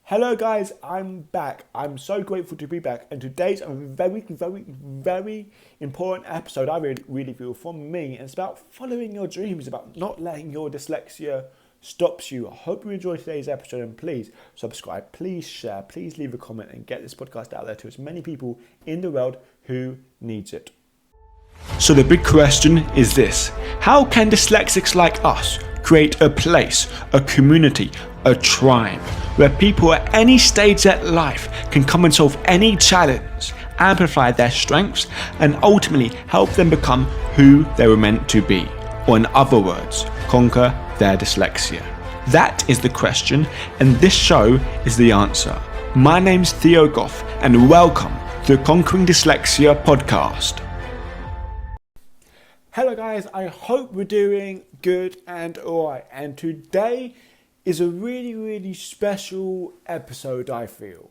Hello guys, I'm back. I'm so grateful to be back, and today's a very important episode I really feel from me, and it's about following your dreams, about not letting your dyslexia stops you. I hope you enjoyed today's episode, and please subscribe, please share, please leave a comment and get this podcast out there to as many people in the world who needs it. So the big question is this: how can dyslexics like us create a place, a community, a tribe where people at any stage of life can come and solve any challenge, amplify their strengths, and ultimately help them become who they were meant to be, or in other words, conquer their dyslexia? That is the question, and this show is the answer. My name's Theo Goff, and welcome to the Conquering Dyslexia podcast. Hello guys, I hope we're doing good and alright, and today is a really special episode, I feel,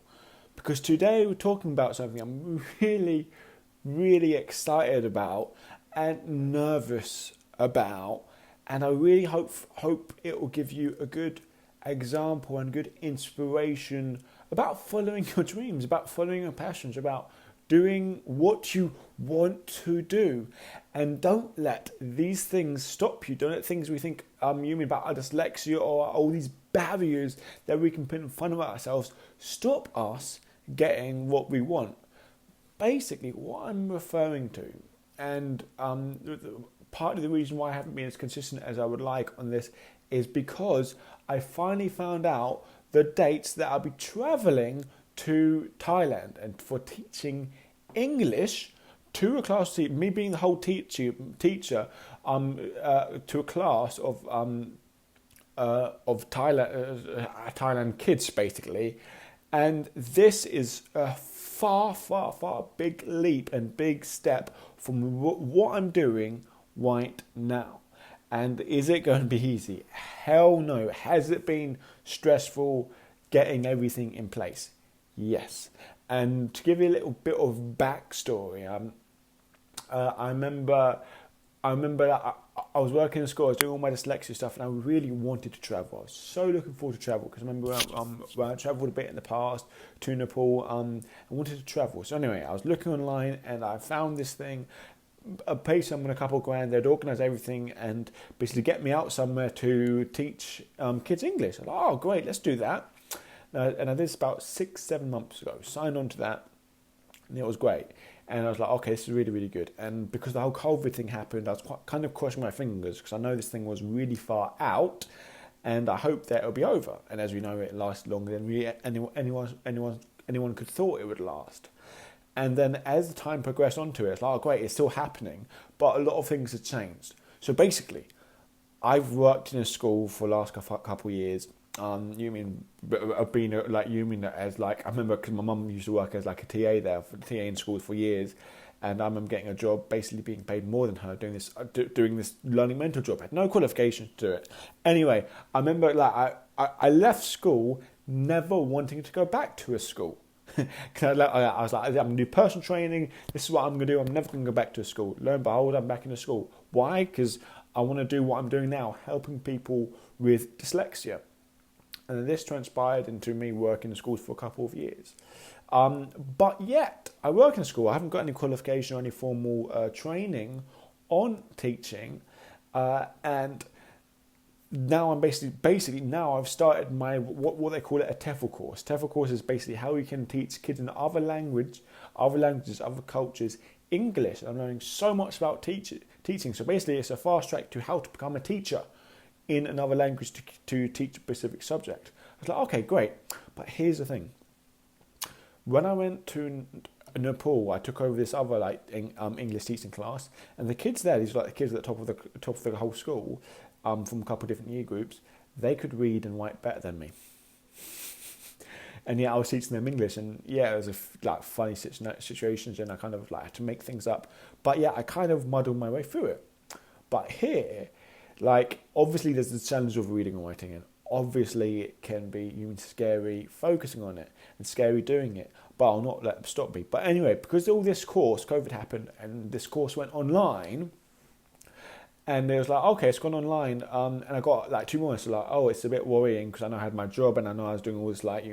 because today we're talking about something I'm really excited about and nervous about, and I really hope it will give you a good example and good inspiration about following your dreams, about following your passions, about doing what you want to do. And don't let these things stop you. Don't let things we think you mean about our dyslexia or all these barriers that we can put in front of ourselves stop us getting what we want. Basically, what I'm referring to, and part of the reason why I haven't been as consistent as I would like on this is because I finally found out the dates that I'll be traveling to Thailand and for teaching English to a class, me being the whole teacher to a class of Thailand kids, basically. And this is a far big leap and big step from what I'm doing right now. And is it going to be easy? Hell no. Has it been stressful getting everything in place? Yes. And to give you a little bit of backstory, I remember that I was working in school, I was doing all my dyslexia stuff, and I really wanted to travel. I was so looking forward to travel, because I remember when I travelled a bit in the past to Nepal, I wanted to travel. So anyway, I was looking online, and I found this thing, a place someone a couple of grand. They'd organise everything and basically get me out somewhere to teach kids English. I was like, oh great, let's do that. And I did this about 6-7 months ago. Signed on to that, and it was great. And I was like, okay, this is really good. And because the whole COVID thing happened, I was kind of crossing my fingers, because I know this thing was really far out, and I hope that it'll be over. And as we know, it lasted longer than anyone could thought it would last. And then as the time progressed onto it, it's like, oh great, it's still happening, but a lot of things have changed. So basically, I've worked in a school for the last couple of years. You mean being like, you mean as like, I remember because my mum used to work as like a TA there, for TA in schools for years, and I remember getting a job, basically being paid more than her, doing this learning mental job. I had no qualifications to do it. Anyway, I remember like I left school never wanting to go back to a school. I was like, I'm going to do personal training. This is what I'm going to do. I'm never going to go back to a school. Lo and behold, I'm back in a school. Why? Because I want to do what I'm doing now, helping people with dyslexia. And this transpired into me working in schools for a couple of years. But yet, I work in school. I haven't got any qualification or any formal training on teaching. And now I'm basically now I've started my what they call it a TEFL course. TEFL course is basically how you can teach kids in other languages, other cultures, English. I'm learning so much about teaching. So basically, it's a fast track to how to become a teacher in another language to teach a specific subject. I was like, okay, great. But here's the thing. When I went to Nepal, I took over this other English teaching class, and the kids there, these were like the kids at the top of the whole school, from a couple of different year groups, they could read and write better than me. And yeah, I was teaching them English, and yeah, it was funny situations, and I kind of had to make things up. But yeah, I kind of muddled my way through it. But here, obviously there's the challenge of reading and writing, and obviously it can be even scary focusing on it and scary doing it, but I'll not let them stop me. But anyway, because all this course, COVID happened, and this course went online, And it was like, okay, it's gone online. And I got like 2 more. So like, oh, it's a bit worrying because I know I had my job and I know I was doing all this like,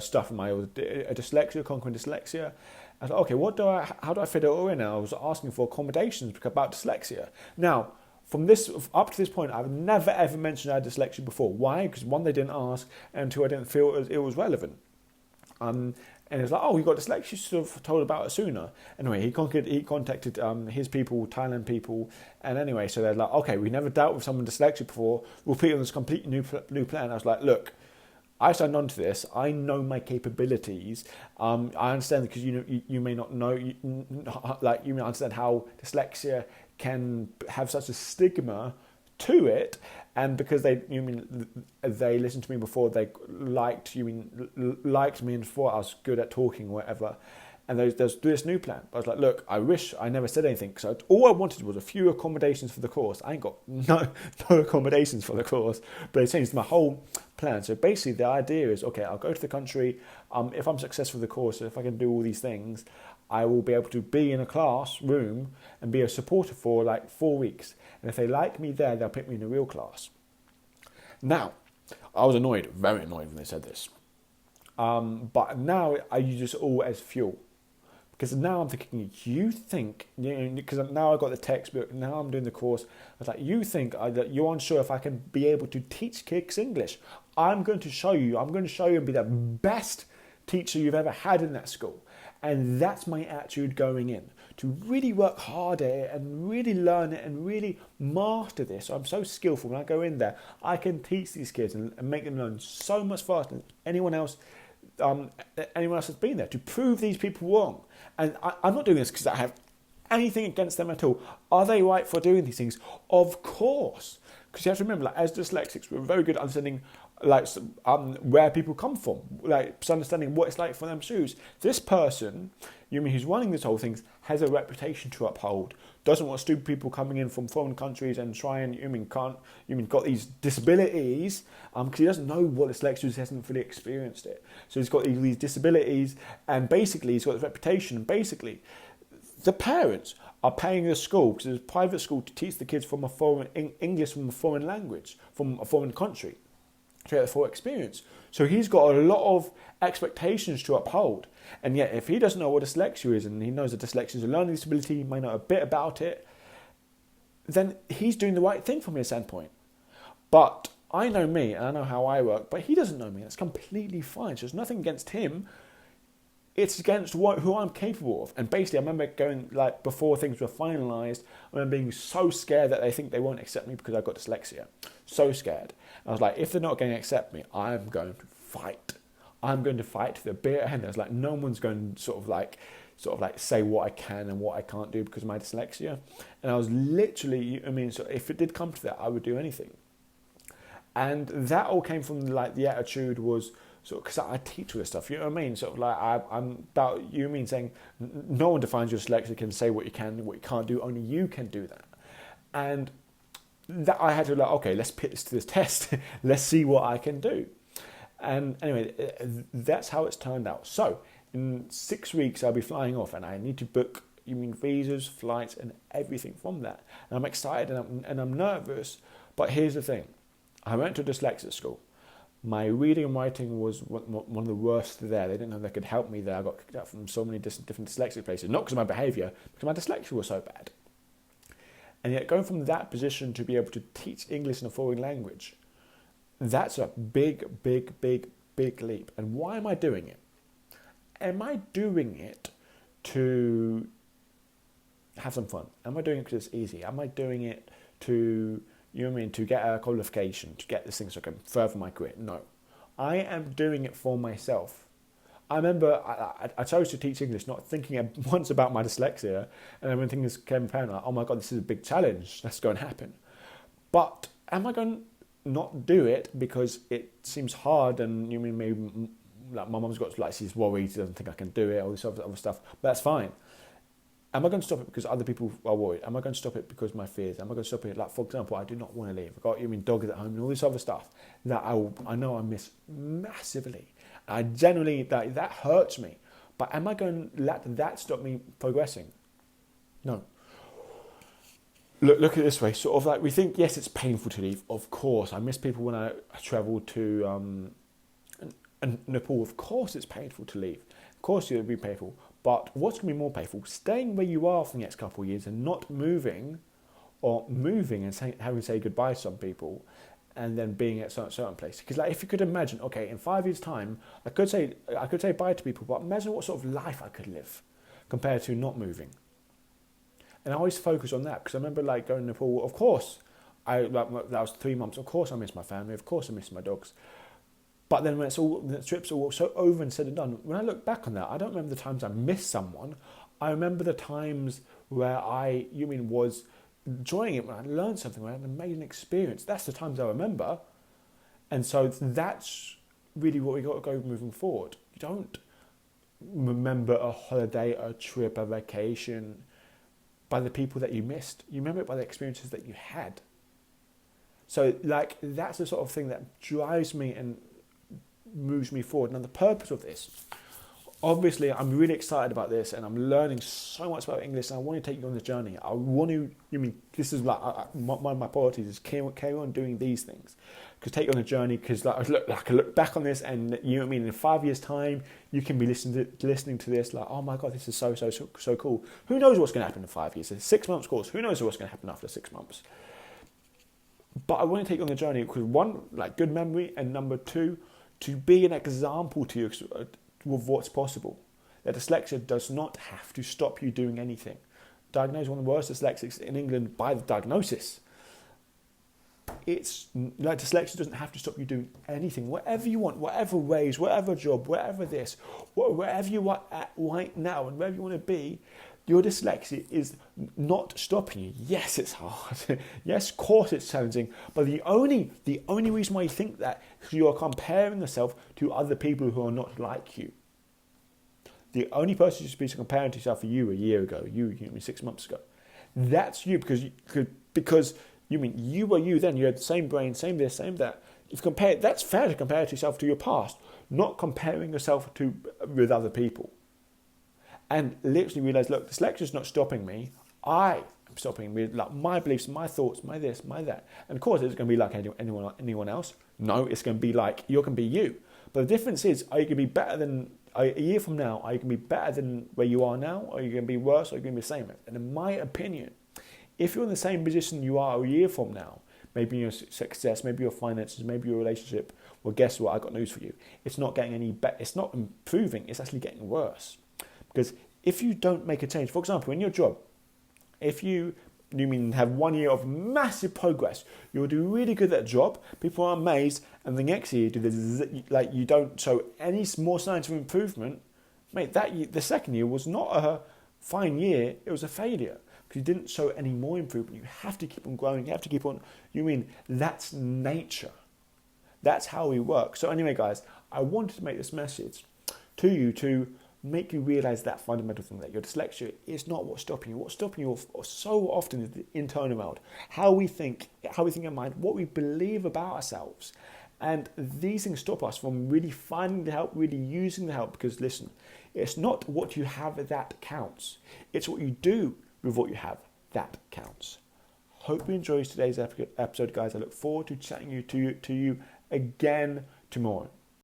stuff in my dyslexia, conquering dyslexia. I was like, okay, how do I fit it all in? And I was asking for accommodations about dyslexia. Now, from this up to this point, I've never ever mentioned I had dyslexia before. Why? Because one, they didn't ask, and two, I didn't feel it was relevant. And it's like, oh, you got dyslexia, you should have told about it sooner. Anyway, he contacted his people, Thailand people, and anyway, so they're like, okay, we never dealt with someone with dyslexia before, we'll put you on this completely new plan. I was like, look, I signed on to this. I know my capabilities. I understand because you may not know, you may understand how dyslexia can have such a stigma to it, and because they listened to me before, they liked me and thought I was good at talking or whatever. And there's this new plan. I was like, look, I wish I never said anything because all I wanted was a few accommodations for the course. I ain't got no accommodations for the course, but it changed my whole plan. So basically, the idea is, okay, I'll go to the country. If I'm successful with the course, if I can do all these things, I will be able to be in a classroom and be a supporter for like 4 weeks. And if they like me there, they'll put me in a real class. Now, I was very annoyed when they said this. But now I use this all as fuel. Because now I'm thinking, because now I've got the textbook, now I'm doing the course. I was like, you think that you're unsure if I can be able to teach kids English. I'm going to show you and be the best teacher you've ever had in that school. And that's my attitude going in, to really work hard at it and really learn it and really master this. I'm so skillful when I go in there. I can teach these kids and make them learn so much faster than anyone else has been there, to prove these people wrong. And I'm not doing this because I have anything against them at all. Are they right for doing these things? Of course. Because you have to remember, like, as dyslexics, we're very good at understanding where people come from, like understanding what it's like for them shoes. This person, who's running this whole thing, has a reputation to uphold. Doesn't want stupid people coming in from foreign countries and got these disabilities because he doesn't know what dyslexia is. He hasn't fully experienced it. So he's got these disabilities, and basically he's got this reputation. And basically, the parents are paying the school, because it's a private school, to teach the kids from English from a foreign language, from a foreign country, to get the full experience. So he's got a lot of expectations to uphold. And yet, if he doesn't know what dyslexia is, and he knows that dyslexia is a learning disability, he may know a bit about it, then he's doing the right thing from his standpoint. But I know me, and I know how I work, but he doesn't know me. That's completely fine. So there's nothing against him. It's against who I'm capable of. And basically, I remember going, like, before things were finalised, I remember being so scared that they think they won't accept me because I've got dyslexia. So scared. And I was like, if they're not going to accept me, I'm going to fight. I'm going to fight to the bitter end. I was like, no one's going to sort of like say what I can and what I can't do because of my dyslexia. And I was literally, so if it did come to that, I would do anything. And that all came from like the attitude was, so because I teach all this stuff, you know what I mean? Sort of like I'm about saying no one defines your dyslexia, can say what you can and what you can't do. Only you can do that. And that I had to okay, let's put this to this test. Let's see what I can do. And anyway, that's how it's turned out. So in 6 weeks, I'll be flying off, and I need to book visas, flights, and everything from that. And I'm excited and I'm nervous. But here's the thing: I went to a dyslexic school. My reading and writing was one of the worst there. They didn't know they could help me there. I got kicked out from so many different dyslexic places, not because of my behaviour, because my dyslexia was so bad. And yet going from that position to be able to teach English in a foreign language, that's a big, big, big, big leap. And why am I doing it? Am I doing it to have some fun? Am I doing it because it's easy? Am I doing it to to get a qualification, to get this thing so I can further my career? No. I am doing it for myself. I remember I chose to teach English not thinking once about my dyslexia, and then when things came apparent, like, oh my God, this is a big challenge, that's going to happen. But am I going to not do it because it seems hard and maybe like my mum's got she's worried, she doesn't think I can do it, all this other stuff, but that's fine. Am I going to stop it because other people are worried? Am I going to stop it because of my fears? Am I going to stop it, like, for example, I do not want to leave. I've got dogs at home and all this other stuff that I know I miss massively. I genuinely, that hurts me. But am I going to let that stop me progressing? No. look at it this way, sort of like we think, yes, it's painful to leave. Of course, I miss people when I travelled to Nepal. Of course, it's painful to leave. Of course, it'll be painful. But what's going to be more painful? Staying where you are for the next couple of years and not moving, or moving and having to say goodbye to some people, and then being at a certain place. Because like, if you could imagine, okay, in 5 years' time, I could say bye to people, but imagine what sort of life I could live compared to not moving. And I always focus on that because I remember like going to Nepal. Of course, that was 3 months. Of course, I miss my family. Of course, I miss my dogs. But then when the trip's all so over and said and done, when I look back on that, I don't remember the times I missed someone. I remember the times where was enjoying it, when I learned something, when I had an amazing experience. That's the times I remember. And so that's really what we got to go moving forward. You don't remember a holiday, a trip, a vacation by the people that you missed. You remember it by the experiences that you had. So like that's the sort of thing that drives me and moves me forward. Now the purpose of this, obviously I'm really excited about this and I'm learning so much about English and I want to take you on this journey. I want to, this is like one of my priorities is carry on doing these things. Because take you on a journey, because I can look back on this and in 5 years time, you can be listening to this like, oh my God, this is so cool. Who knows what's going to happen in 5 years? It's a 6 months course. Who knows what's going to happen after 6 months? But I want to take you on the journey because one, like good memory, and number two, to be an example to you of what's possible. That dyslexia does not have to stop you doing anything. Diagnosed one of the worst dyslexics in England by the diagnosis. It's like dyslexia doesn't have to stop you doing anything. Whatever you want, whatever ways, whatever job, whatever this, wherever you are at right now and wherever you want to be, your dyslexia is not stopping you. Yes, it's hard. Yes, of course it's challenging. But the only reason why you think that is you are comparing yourself to other people who are not like you. The only person you should be comparing to yourself for you a year ago, you 6 months ago. That's you because you were you then. You had the same brain, same this, same that. If compare, that's fair to compare yourself to your past, not comparing yourself with other people. And literally realize, look, dyslexia is not stopping me. I am stopping me, like my beliefs, my thoughts, my this, my that. And of course, it's going to be like anyone else. No, it's going to be like you're going to be you. But the difference is, are you going to be better than a year from now? Are you going to be better than where you are now? Or are you going to be worse? Or are you going to be the same? And in my opinion, if you're in the same position you are a year from now, maybe your success, maybe your finances, maybe your relationship, well, guess what? I got news for you. It's not getting any better. It's not improving. It's actually getting worse. Because if you don't make a change, for example, in your job, if you have 1 year of massive progress, you'll do really good at that job, people are amazed, and the next year you don't show any more signs of improvement, mate, the second year was not a fine year, it was a failure. Because you didn't show any more improvement. You have to keep on growing, you have to keep on, that's nature. That's how we work. So anyway, guys, I wanted to make this message to you to make you realize that fundamental thing, that your dyslexia is not what's stopping you. What's stopping you so often is the internal world, how we think in mind, what we believe about ourselves. And these things stop us from really finding the help, really using the help. Because listen, it's not what you have that counts. It's what you do with what you have that counts. Hope you enjoyed today's episode, guys. I look forward to chatting to you again tomorrow.